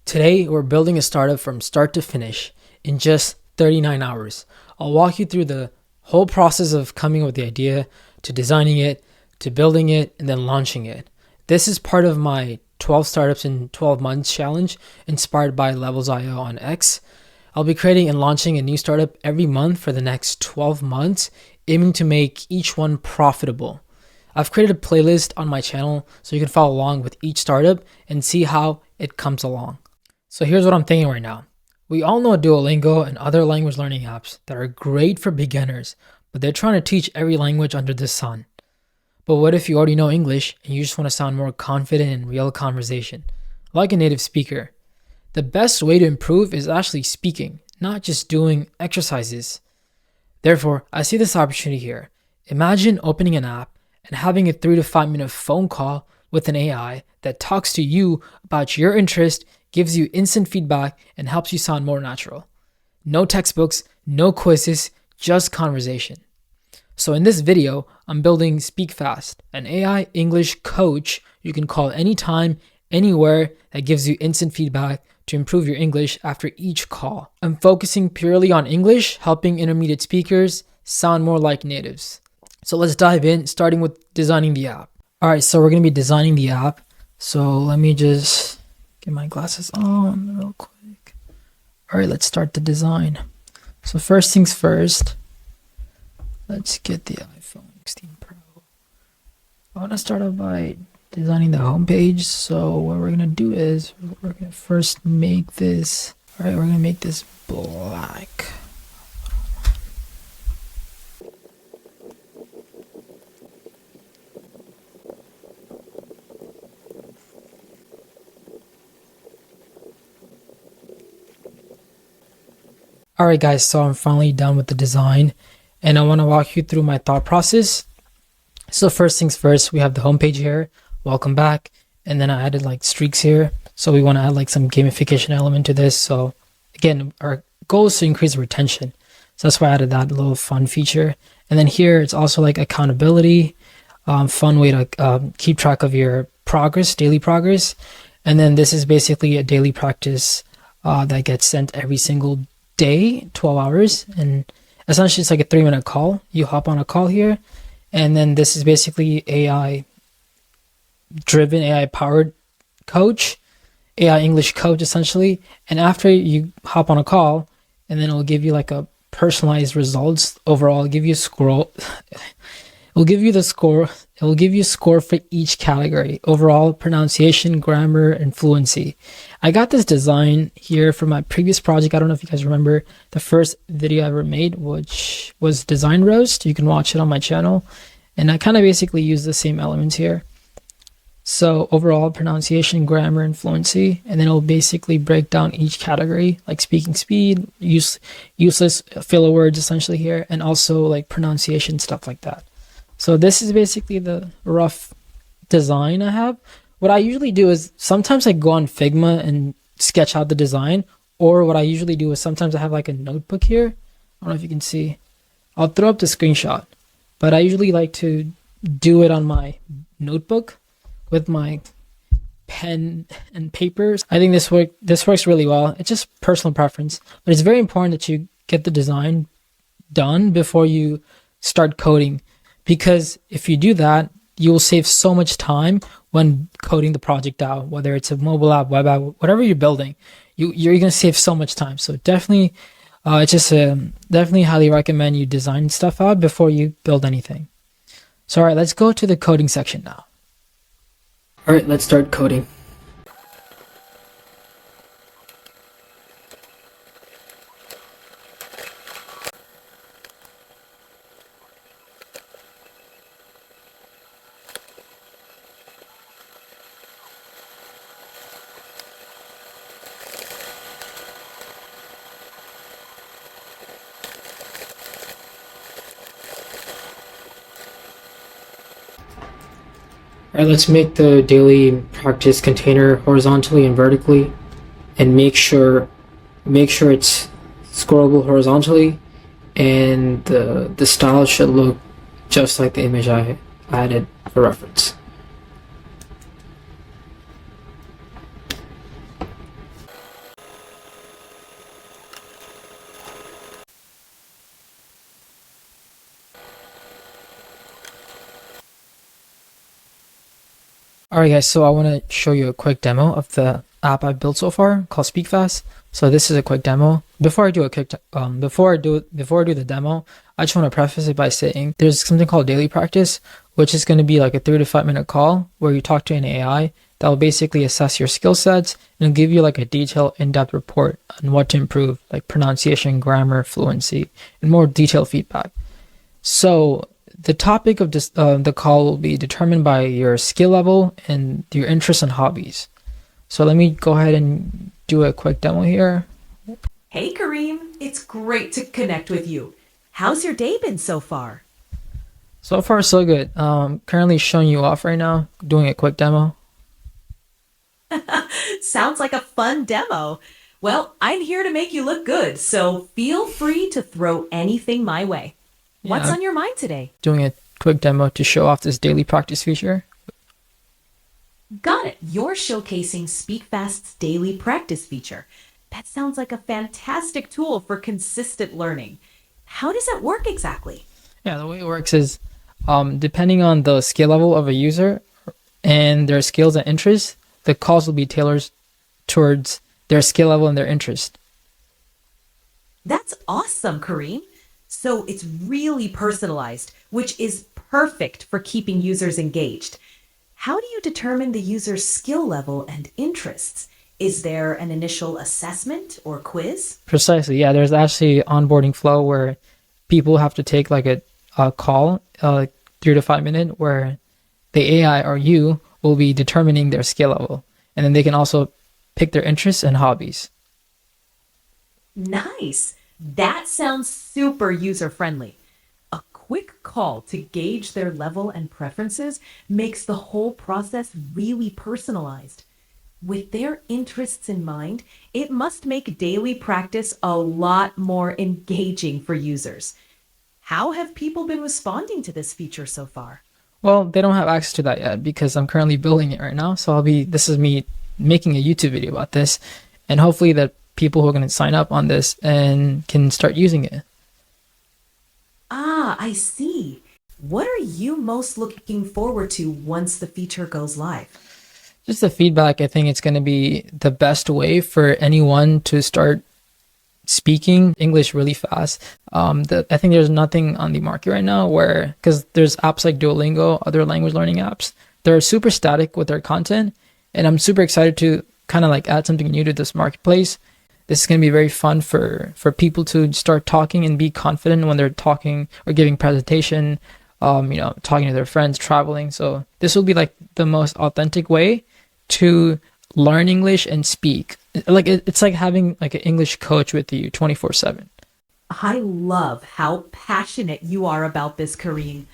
Today, we're building a startup from start to finish in just 39 hours. I'll walk you through the whole process of coming up with the idea, to designing it, to building it, and then launching it. This is part of my 12 startups in 12 months challenge inspired by Levels.io on X. I'll be creating and launching a new startup every month for the next 12 months, aiming to make each one profitable. I've created a playlist on my channel so you can follow along with each startup and see how it comes along. So here's what I'm thinking right now. We all know Duolingo and other language learning apps that are great for beginners, but they're trying to teach every language under the sun. But what if you already know English and you just want to sound more confident in real conversation, like a native speaker? The best way to improve is actually speaking, not just doing exercises. Therefore, I see this opportunity here. Imagine opening an app and having a 3 to 5 minute phone call with an AI that talks to you about your interest, gives you instant feedback, and helps you sound more natural. No textbooks, no quizzes, just conversation. So in this video, I'm building SpeakFast, an AI English coach you can call anytime, anywhere, that gives you instant feedback to improve your English after each call. I'm focusing purely on English, helping intermediate speakers sound more like natives. So let's dive in, starting with designing the app. All right, so we're going to be designing the app. So let me just get my glasses on real quick. All right, let's start the design. So first things first, let's get the iPhone 16 Pro. I want to start off by designing the homepage. So what we're going to do is we're going to first make this, all right, we're going to make this black. All right, guys, so I'm finally done with the design and I want to walk you through my thought process. So first things first, we have the homepage here, welcome back. And then I added like streaks here. So we want to add like some gamification element to this. So again, our goal is to increase retention. So that's why I added that little fun feature. And then here, it's also like accountability, fun way to keep track of your progress, daily progress. And then this is basically a daily practice that gets sent every single day, 12 hours, and essentially it's like a 3-minute call. You hop on a call here, and then this is basically AI driven, AI powered coach, AI English coach essentially. And after you hop on a call, and then it'll give you like a personalized results overall. It'll give you a score. It'll give you the score. It will give you a score for each category: overall, pronunciation, grammar, and fluency. I got this design here from my previous project. I don't know if you guys remember the first video I ever made, which was Design Roast. You can watch it on my channel. And I kind of basically use the same elements here. So overall, pronunciation, grammar, and fluency. And then it'll basically break down each category, like speaking speed, useless filler words essentially here, and also like pronunciation, stuff like that. So this is basically the rough design I have. What I usually do is sometimes I go on Figma and sketch out the design, or what I usually do is sometimes I have like a notebook here. I don't know if you can see. I'll throw up the screenshot, but I usually like to do it on my notebook with my pen and papers. I think this works really well. It's just personal preference, but it's very important that you get the design done before you start coding. Because if you do that, you will save so much time when coding the project out, whether it's a mobile app, web app, whatever you're building, you're going to save so much time. So definitely, definitely highly recommend you design stuff out before you build anything. So, all right, let's go to the coding section now. All right, let's start coding. All right, let's make the daily practice container horizontally and vertically, and make sure it's scrollable horizontally, and the style should look just like the image I added for reference. Alright guys, so I want to show you a quick demo of the app I've built so far called SpeakFast. So this is a quick demo. Before I do the demo, I just want to preface it by saying there's something called daily practice, which is going to be like a 3 to 5 minute call where you talk to an AI that will basically assess your skill sets and give you like a detailed, in-depth report on what to improve, like pronunciation, grammar, fluency, and more detailed feedback. So the topic of this, the call will be determined by your skill level and your interests and hobbies. So let me go ahead and do a quick demo here. Hey Kareem, it's great to connect with you. How's your day been so far? So far so good. Currently showing you off right now, doing a quick demo. Sounds like a fun demo. Well, I'm here to make you look good, so feel free to throw anything my way. What's on your mind today? Doing a quick demo to show off this daily practice feature. Got it. You're showcasing SpeakFast's daily practice feature. That sounds like a fantastic tool for consistent learning. How does it work exactly? Yeah, the way it works is depending on the skill level of a user and their skills and interests, the calls will be tailored towards their skill level and their interest. That's awesome, Kareem. So it's really personalized, which is perfect for keeping users engaged. How do you determine the user's skill level and interests? Is there an initial assessment or quiz? Precisely, yeah. There's actually onboarding flow where people have to take like a call, 3 to 5 minute, where the AI or you will be determining their skill level. And then they can also pick their interests and hobbies. Nice. That sounds super user-friendly. A quick call to gauge their level and preferences makes the whole process really personalized. With their interests in mind, it must make daily practice a lot more engaging for users. How have people been responding to this feature so far? Well, they don't have access to that yet because I'm currently building it right now. So this is me making a YouTube video about this, and hopefully that people who are going to sign up on this and can start using it. Ah, I see. What are you most looking forward to once the feature goes live? Just the feedback. I think it's going to be the best way for anyone to start speaking English really fast. I think there's nothing on the market right now because there's apps like Duolingo, other language learning apps. They're super static with their content, and I'm super excited to kind of like add something new to this marketplace. This is going to be very fun for people to start talking and be confident when they're talking or giving presentation, talking to their friends, traveling. So this will be like the most authentic way to learn English and speak. Like it's like having like an English coach with you 24/7. I love how passionate you are about this, Kareem.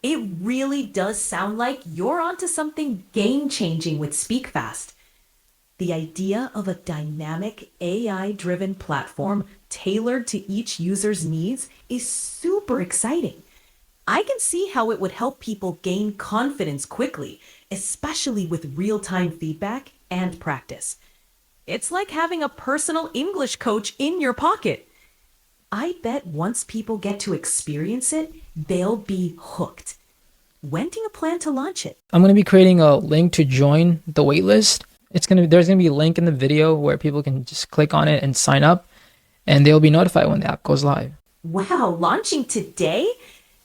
It really does sound like you're onto something game-changing with SpeakFast. The idea of a dynamic AI-driven platform tailored to each user's needs is super exciting. I can see how it would help people gain confidence quickly, especially with real-time feedback and practice. It's like having a personal English coach in your pocket. I bet once people get to experience it, they'll be hooked. When do you plan to launch it? I'm going to be creating a link to join the waitlist. There's going to be a link in the video where people can just click on it and sign up, and they'll be notified when the app goes live. Wow, launching today?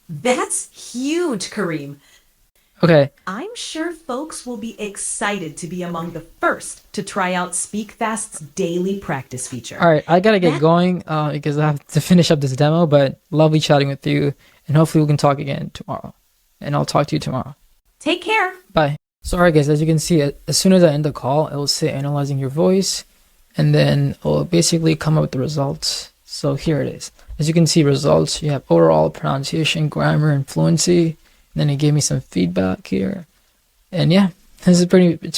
That's huge, Kareem. Okay. I'm sure folks will be excited to be among the first to try out SpeakFast's daily practice feature. All right, I got to get going because I have to finish up this demo, but lovely chatting with you, and hopefully we can talk again tomorrow, and I'll talk to you tomorrow. Take care. Bye. So alright guys, as you can see, as soon as I end the call, it will say analyzing your voice, and then it will basically come up with the results. So here it is. As you can see, results, you have overall pronunciation, grammar, and fluency. And then it gave me some feedback here. And yeah, it's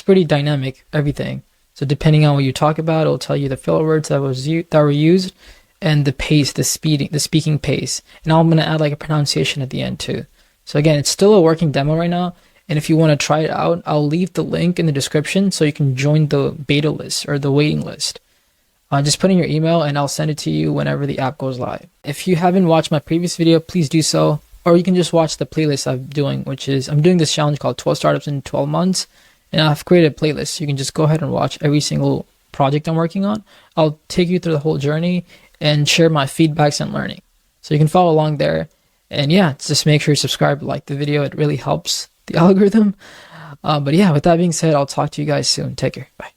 pretty dynamic, everything. So depending on what you talk about, it will tell you the filler words that were used, and the pace, the speaking pace. And I'm going to add like a pronunciation at the end too. So again, it's still a working demo right now. And if you want to try it out, I'll leave the link in the description so you can join the beta list or the waiting list. Just put in your email and I'll send it to you whenever the app goes live. If you haven't watched my previous video, please do so. Or you can just watch the playlist I'm doing, which is I'm doing this challenge called 12 Startups in 12 Months. And I've created playlists. You can just go ahead and watch every single project I'm working on. I'll take you through the whole journey and share my feedbacks and learning. So you can follow along there. And yeah, just make sure you subscribe, like the video. It really helps the algorithm. But yeah, with that being said, I'll talk to you guys soon. Take care. Bye.